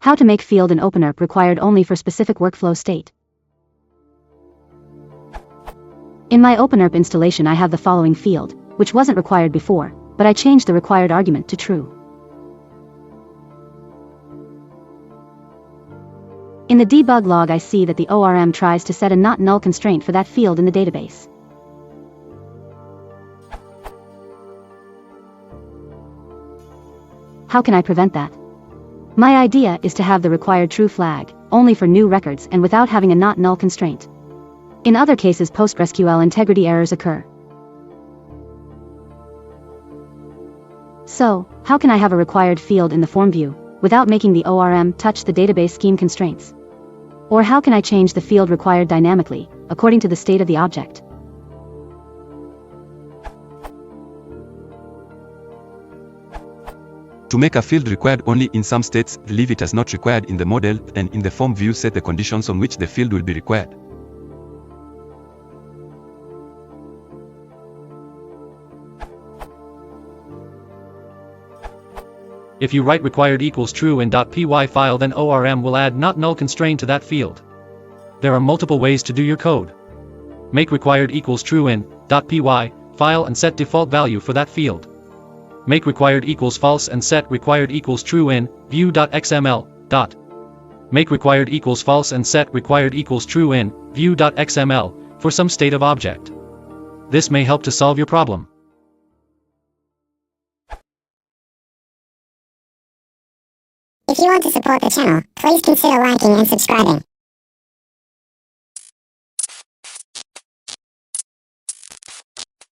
How to make field in OpenERP required only for specific workflow state. In my OpenERP installation I have the following field, which wasn't required before, but I changed the required argument to true. In the debug log I see that the ORM tries to set a not null constraint for that field in the database. How can I prevent that? My idea is to have the required true flag, only for new records and without having a not null constraint. In other cases PostgresQL integrity errors occur. So, how can I have a required field in the form view, without making the ORM touch the database scheme constraints? Or how can I change the field required dynamically, according to the state of the object? To make a field required only in some states, leave it as not required in the model, and in the form view set the conditions on which the field will be required. If you write required equals true in .py file, then ORM will add not null constraint to that field. There are multiple ways to do your code. Make required equals true in .py file and set default value for that field. Make required equals false and set required equals true in view.xml. Make required equals false and set required equals true in view.xml for some state of object. This may help to solve your problem. If you want to support the channel, please consider liking and subscribing.